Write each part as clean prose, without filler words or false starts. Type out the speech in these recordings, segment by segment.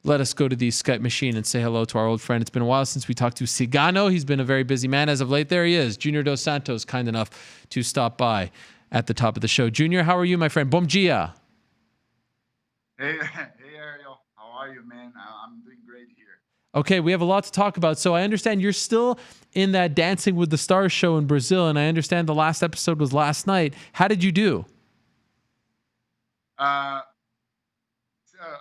let us go to the Skype machine and say hello to our old friend. It's been a while since we talked to Cigano. He's been a very busy man as of late. There he is, Junior Dos Santos, kind enough to stop by at the top of the show. Junior, how are you, my friend? Bom dia. Hey, Ariel. How are you, man? I'm doing great here. Okay, we have a lot to talk about. So I understand you're still in that Dancing with the Stars show in Brazil, and I understand the last episode was last night. How did you do?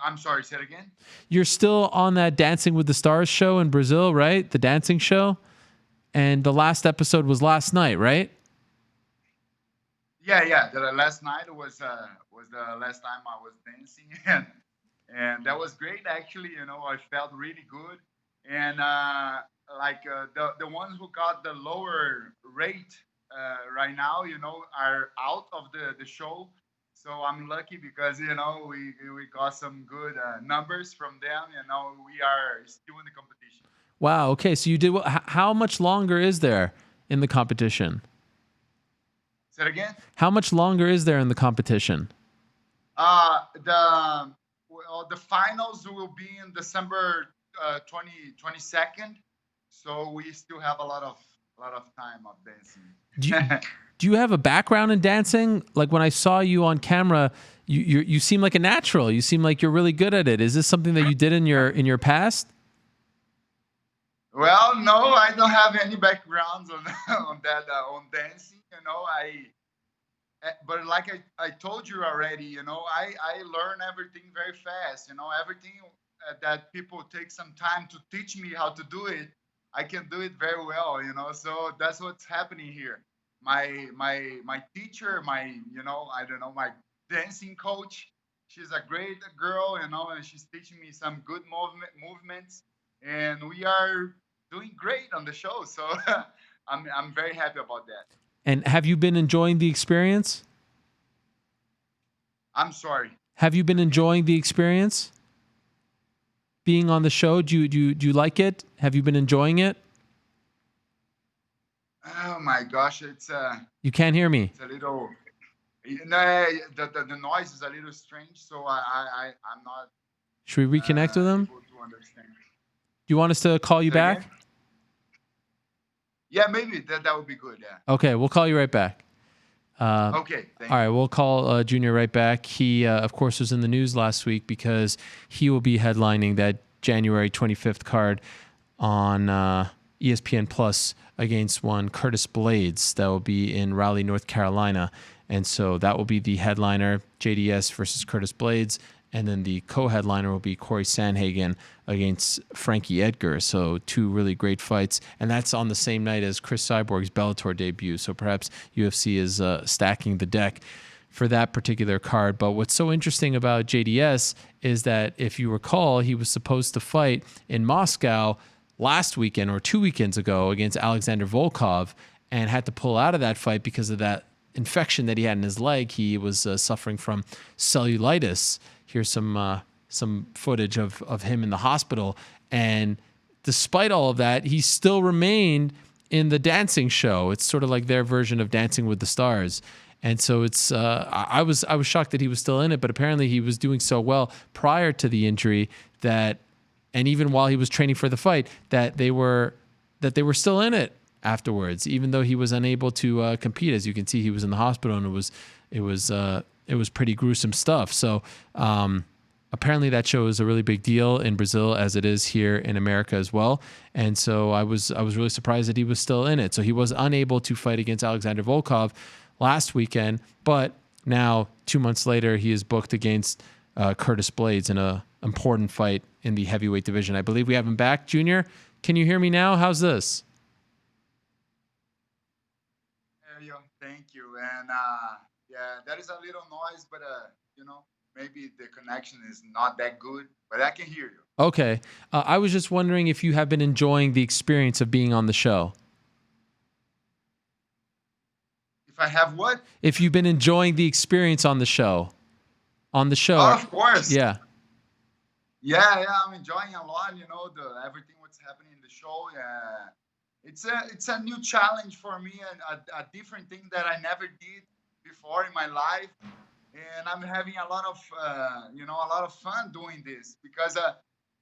I'm sorry, say it again? You're still on that Dancing with the Stars show in Brazil, right? The dancing show. And the last episode was last night, right? Yeah. The last night was the last time I was dancing, and that was great. Actually, I felt really good, and the ones who got the lower rate right now, are out of the show. So I'm lucky because we got some good numbers from them. We are still in the competition. Wow. Okay. So you did. How much longer is there in the competition? Say it again. How much longer is there in the competition? The finals will be in December 22nd. So we still have a lot of time of dancing. Do you have a background in dancing? Like when I saw you on camera, you seem like a natural. You seem like you're really good at it. Is this something that you did in your past? Well, no, I don't have any backgrounds on on that on dancing. But like I told you already, I learn everything very fast. Everything that people take some time to teach me how to do it, I can do it very well. So that's what's happening here. My teacher, I don't know, my dancing coach, she's a great girl, and she's teaching me some good movements, and we are doing great on the show. So I'm very happy about that. And have you been enjoying the experience? I'm sorry. Have you been enjoying the experience? Being on the show, do you like it? Have you been enjoying it? Oh my gosh, it's You can't hear me. it's a little. No, the noise is a little strange, so I'm not Should we reconnect with him? able to understand. Do you want us to call you Say back? again? Yeah, maybe that would be good. Yeah. Okay, we'll call you right back. Okay. Thank All you. right, we'll call Junior right back. He, of course, was in the news last week because he will be headlining that January 25th card on ESPN Plus against one Curtis Blades. That will be in Raleigh, North Carolina. And so that will be the headliner, JDS versus Curtis Blades. And then the co-headliner will be Corey Sandhagen against Frankie Edgar. So two really great fights. And that's on the same night as Chris Cyborg's Bellator debut. So perhaps UFC is stacking the deck for that particular card. But what's so interesting about JDS is that if you recall, he was supposed to fight in Moscow last weekend or 2 weekends ago against Alexander Volkov and had to pull out of that fight because of that infection that he had in his leg. He was suffering from cellulitis. Here's some footage of him in the hospital. And despite all of that, he still remained in the dancing show. It's sort of like their version of Dancing with the Stars. And so it's I was shocked that he was still in it, but apparently he was doing so well prior to the injury that, and even while he was training for the fight, that they were still in it afterwards, even though he was unable to compete. As you can see, he was in the hospital, and it was pretty gruesome stuff. So apparently that show is a really big deal in Brazil, as it is here in America as well. And so I was really surprised that he was still in it. So he was unable to fight against Alexander Volkov last weekend, but now 2 months later, he is booked against Curtis Blades in an important fight in the heavyweight division. I believe we have him back. Junior, can you hear me now? How's this? Thank you. And yeah, that is a little noise, but maybe the connection is not that good, but I can hear you. Okay. I was just wondering if you have been enjoying the experience of being on the show. If I have what? If you've been enjoying the experience on the show. On the show. Oh, of course. Yeah. Yeah, I'm enjoying a lot. Everything what's happening in the show. Yeah, it's a new challenge for me, and a different thing that I never did before in my life, and I'm having a lot of fun doing this because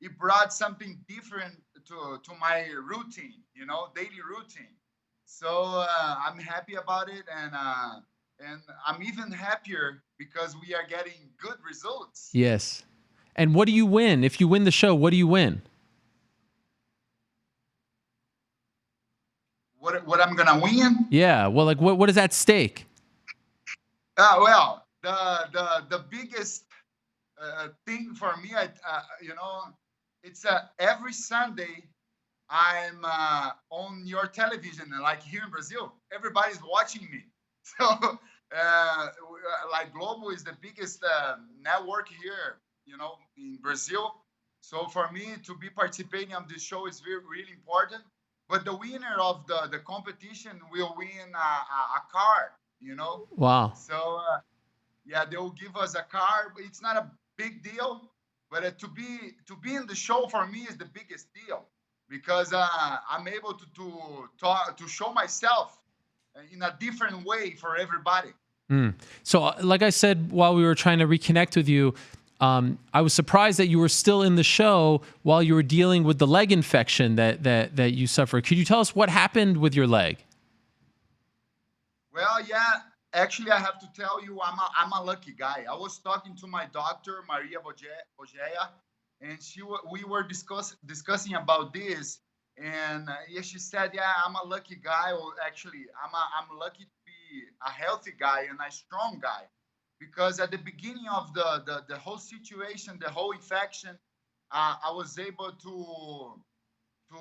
it brought something different to my routine, daily routine. So I'm happy about it, and I'm even happier because we are getting good results. Yes. And what do you win? If you win the show, what do you win? What I'm gonna win? Yeah. Well, like what is at stake? Well, the biggest thing for me, it's every Sunday I'm on your television, like here in Brazil, everybody's watching me. So, like Globo is the biggest network here, in Brazil. So for me to be participating on this show is really important. But the winner of the competition will win a car, you know. Wow. So yeah, they will give us a car. It's not a big deal, but to be in the show for me is the biggest deal because I'm able to talk to show myself in a different way for everybody. So, like I said, while we were trying to reconnect with you, I was surprised that you were still in the show while you were dealing with the leg infection that you suffered. Could you tell us what happened with your leg? Well, yeah, actually, I have to tell you, I'm a lucky guy. I was talking to my doctor, Maria Bogea, and we were discussing about this, and yeah, she said, yeah, I'm a lucky guy. Or actually, I'm lucky to be a healthy guy and a strong guy, because at the beginning of the whole situation, the whole infection, I was able to to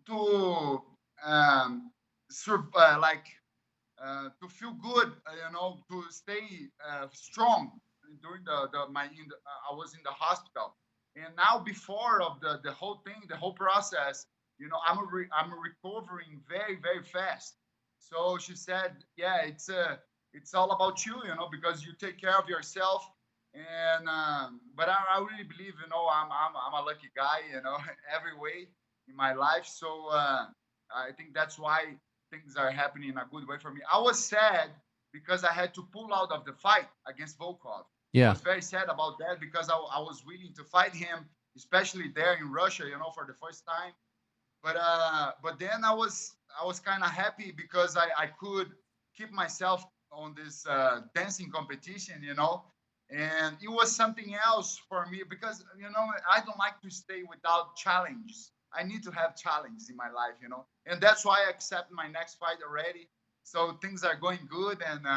to like to feel good, to stay strong during I was in the hospital, and now before of the whole thing, the whole process, I'm recovering very very fast. So she said, yeah, it's all about you, because you take care of yourself. And but I really believe, I'm a lucky guy, every way in my life. So I think that's why things are happening in a good way for me. I was sad because I had to pull out of the fight against Volkov. I Yeah. was very sad about that because I was willing to fight him, especially there in Russia, for the first time. But then I was kind of happy because I could keep myself on this dancing competition, and it was something else for me because I don't like to stay without challenges. I need to have challenges in my life, and that's why I accept my next fight already. So things are going good, and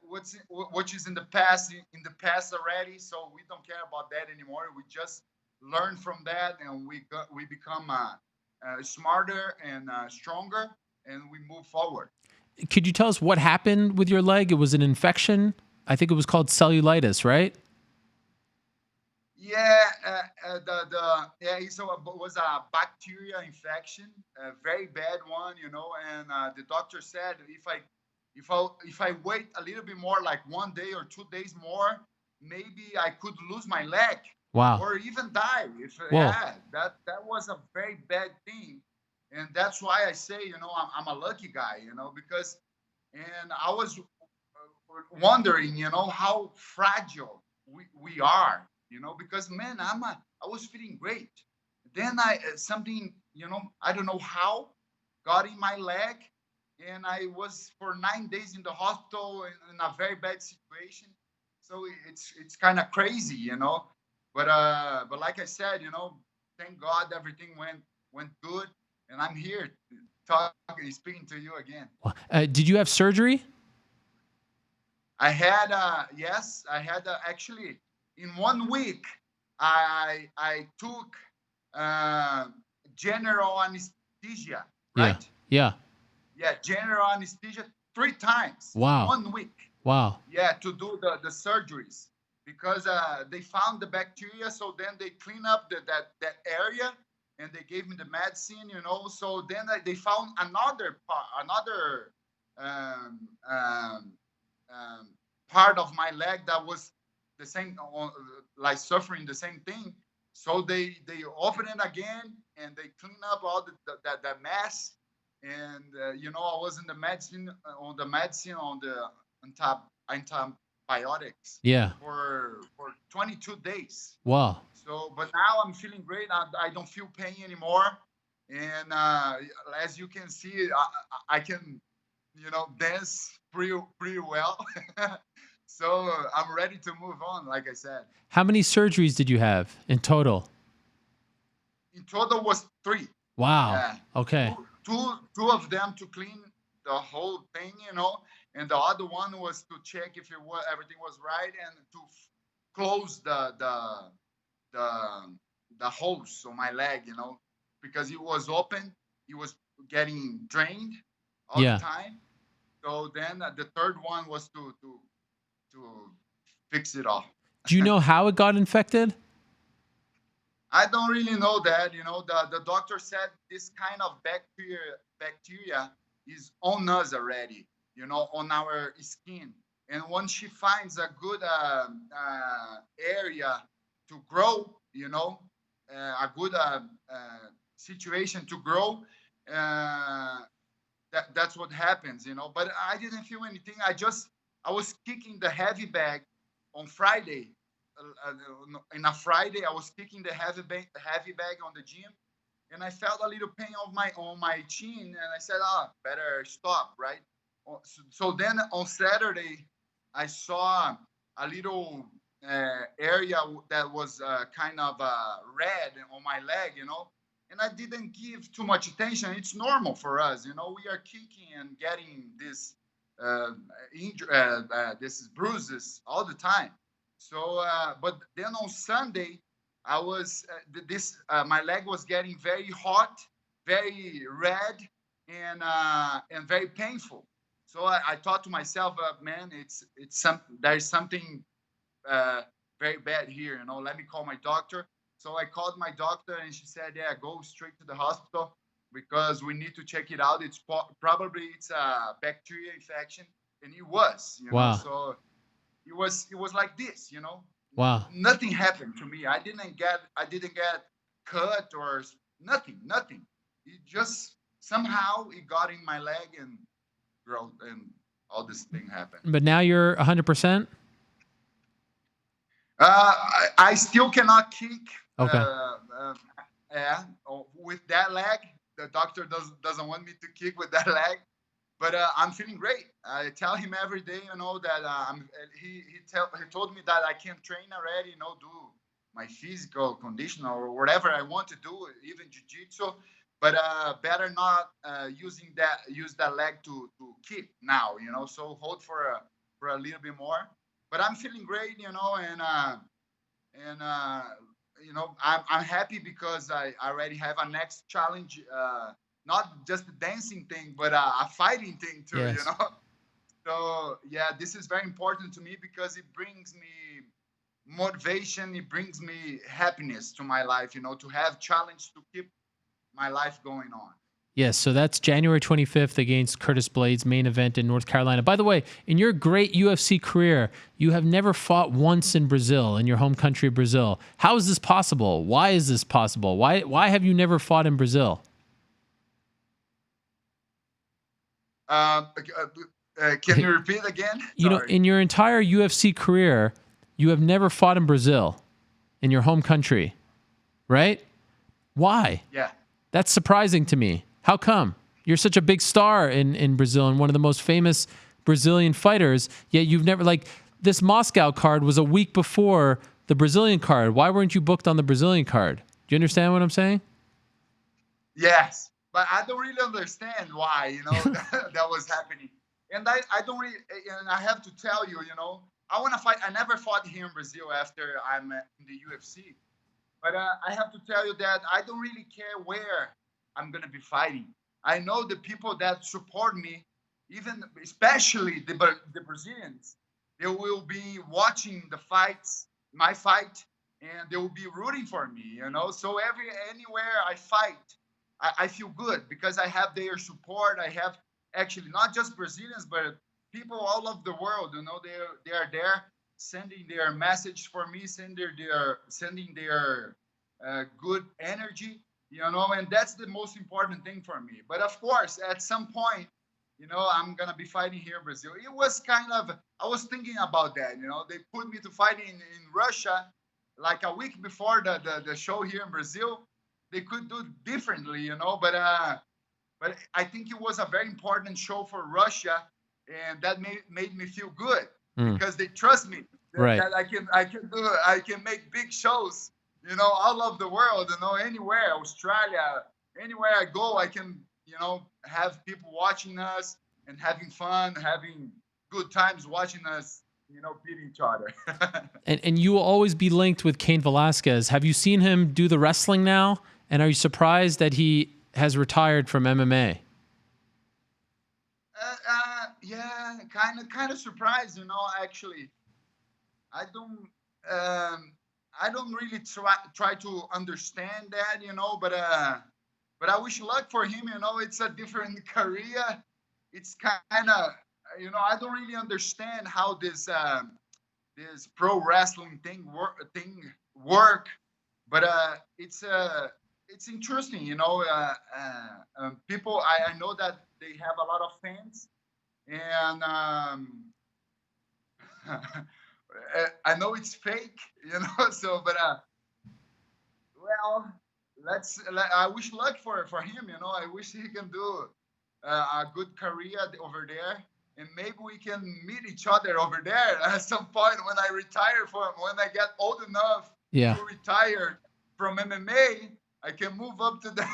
which is in the past already. So we don't care about that anymore. We just learn from that, and we become smarter and stronger, and we move forward. Could you tell us what happened with your leg? It was an infection. I think it was called cellulitis, right? Yeah, was a bacteria infection, a very bad one, and the doctor said if I wait a little bit more, like 1 day or 2 days more, maybe I could lose my leg Wow. or even die. If Whoa. yeah, that was a very bad thing, and that's why I say, I'm a lucky guy, because and I was wondering, how fragile we are, because man, I was feeling great. Then I something, I don't know how, got in my leg, and I was for 9 days in the hospital in a very bad situation. So it's kind of crazy, but like I said, thank God everything went good, and I'm here talking, speaking to you again. Did you have surgery? I had yes, I had actually in 1 week. I took uh, general anesthesia, Yeah. right? Yeah. Yeah, general anesthesia 3 times in Wow. 1 week. Wow. Yeah, to do the surgeries because they found the bacteria. So then they clean up that area, and they gave me the medicine. So then they found another um, um, um, part of my leg that was the same, like suffering the same thing. So they open it again, and they clean up all that mess. And I was in the medicine on the on top antibiotics Yeah. for 22 days. Wow. So, but now I'm feeling great. I don't feel pain anymore, and as you can see, I can, dance pretty well. So I'm ready to move on. Like I said, How many surgeries did you have in total? in total was three. Wow. Yeah, Okay. two of them to clean the whole thing, and the other one was to check if everything was right and to close the the holes on my leg, because it was open, it was getting drained all the Yeah. time. So then the third one was to fix it all. Do you know how it got infected? I don't really know that. The doctor said this kind of bacteria is on us already, on our skin. And once she finds a good area to grow, a good situation to grow, uh, that's what happens, But I didn't feel anything. I was kicking the heavy bag on Friday. In a Friday, I was kicking the heavy bag on the gym, and I felt a little pain on my chin, and I said, better stop, right? So then on Saturday, I saw a little area that was kind of red on my leg, and I didn't give too much attention. It's normal for us, We are kicking and getting this bruises all the time. So, but then on Sunday, I was my leg was getting very hot, very red, and very painful. So I thought to myself, man, there's something uh, very bad here. Let me call my doctor. So I called my doctor, and she said, "Yeah, go straight to the hospital because we need to check it out. Probably it's a bacteria infection," and it was. Wow. So it was like this. Wow. Nothing happened to me. I didn't get cut or nothing. It just somehow it got in my leg and growth and all this thing happened. But now you're 100%? I still cannot kick. Okay. Yeah, with that leg. The doctor doesn't want me to kick with that leg, but I'm feeling great. I tell him every day, that he told me that I can train already, do my physical condition or whatever I want to do, even jiu-jitsu. But better not use that leg to kick now, So hold for a little bit more. But I'm feeling great, and I'm happy because I already have a next challenge, not just the dancing thing, but a fighting thing too, Yes. So yeah, this is very important to me because it brings me motivation, it brings me happiness to my life, to have challenge to keep my life going on. Yes, so that's January 25th against Curtis Blades, main event in North Carolina. By the way, in your great UFC career, you have never fought once in Brazil, in your home country of Brazil. How is this possible? Why is this possible? Why have you never fought in Brazil? Can you repeat again? Sorry. In your entire UFC career, you have never fought in Brazil, in your home country, right? Why? Yeah. That's surprising to me. How come? You're such a big star in Brazil and one of the most famous Brazilian fighters, yet you've never, this Moscow card was a week before the Brazilian card. Why weren't you booked on the Brazilian card? Do you understand what I'm saying? Yes, but I don't really understand why, that was happening. And I don't really, and I have to tell you, I want to fight. I never fought here in Brazil after I'm in the UFC. But I have to tell you that I don't really care where I'm going to be fighting. I know the people that support me, even especially the Brazilians, they will be watching the fights, my fight, and they will be rooting for me, So anywhere I fight, I feel good because I have their support. I have actually not just Brazilians, but people all over the world, they are there sending their message for me, sending their good energy, and that's the most important thing for me. But of course, at some point, I'm gonna be fighting here in Brazil. It was kind of, I was thinking about that. They put me to fight in Russia like a week before the show here in Brazil. They could do differently, but I think it was a very important show for Russia, and that made me feel good because they trust me Right. that I can make big shows, all over the world, anywhere, Australia, anywhere I go, I can, have people watching us and having fun, having good times watching us, beat each other. And you will always be linked with Cain Velasquez. Have you seen him do the wrestling now? And are you surprised that he has retired from MMA? Yeah, kind of surprised, actually. I don't I don't really try to understand that, but I wish luck for him, it's a different career. It's kind of, I don't really understand how this pro wrestling thing work, but it's interesting, people, I know that they have a lot of fans, and I know it's fake, so, but well, I wish luck for him, I wish he can do a good career over there, and maybe we can meet each other over there at some point when I retire, when I get old enough to retire from MMA. I can move up to the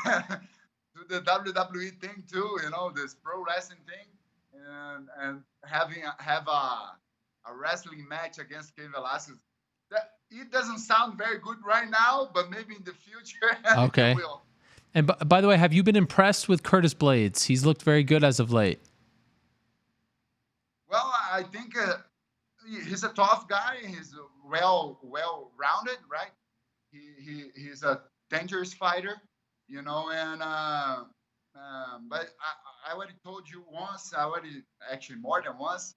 to the WWE thing too, this pro wrestling thing, and have a wrestling match against Cain Velasquez. It doesn't sound very good right now, but maybe in the future Okay. it will. And by the way, have you been impressed with Curtis Blades? He's looked very good as of late. Well, I think he's a tough guy. He's well rounded, right? He's a dangerous fighter, and but I already told you once, actually more than once,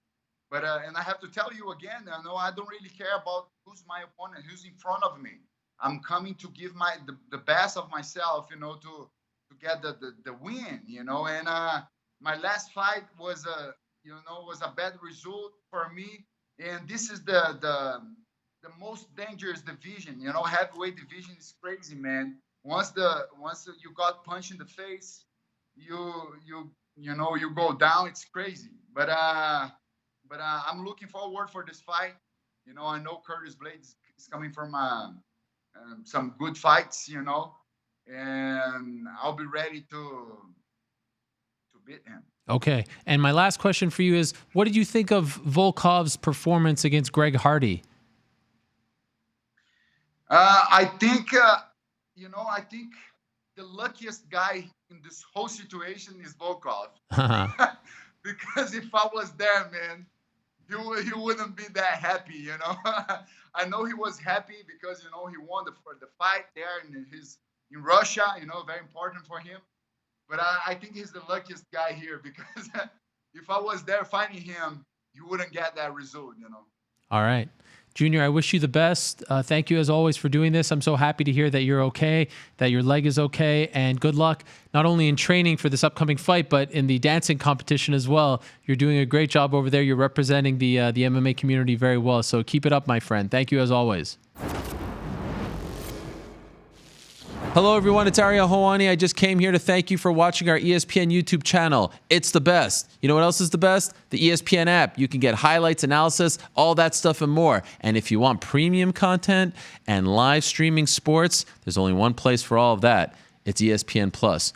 but and I have to tell you again, I don't really care about who's my opponent, who's in front of me. I'm coming to give the best of myself, to get the win, and my last fight was a bad result for me, and this is the most dangerous division. Heavyweight division is crazy, man. Once you got punched in the face, you go down. It's crazy. But I'm looking forward for this fight. I know Curtis Blades is coming from some good fights, and I'll be ready to beat him. Okay. And my last question for you is, what did you think of Volkov's performance against Greg Hardy? I think, I think the luckiest guy in this whole situation is Volkov. Because if I was there, man, he wouldn't be that happy, I know he was happy because, he won the fight there in Russia, very important for him. But I think he's the luckiest guy here because if I was there fighting him, he wouldn't get that result, All right. Junior, I wish you the best. Thank you as always for doing this. I'm so happy to hear that you're okay, that your leg is okay, and good luck not only in training for this upcoming fight, but in the dancing competition as well. You're doing a great job over there. You're representing the MMA community very well. So keep it up, my friend. Thank you as always. Hello, everyone. It's Ariel Helwani. I just came here to thank you for watching our ESPN YouTube channel. It's the best. You know what else is the best? The ESPN app. You can get highlights, analysis, all that stuff and more. And if you want premium content and live streaming sports, there's only one place for all of that. It's ESPN Plus.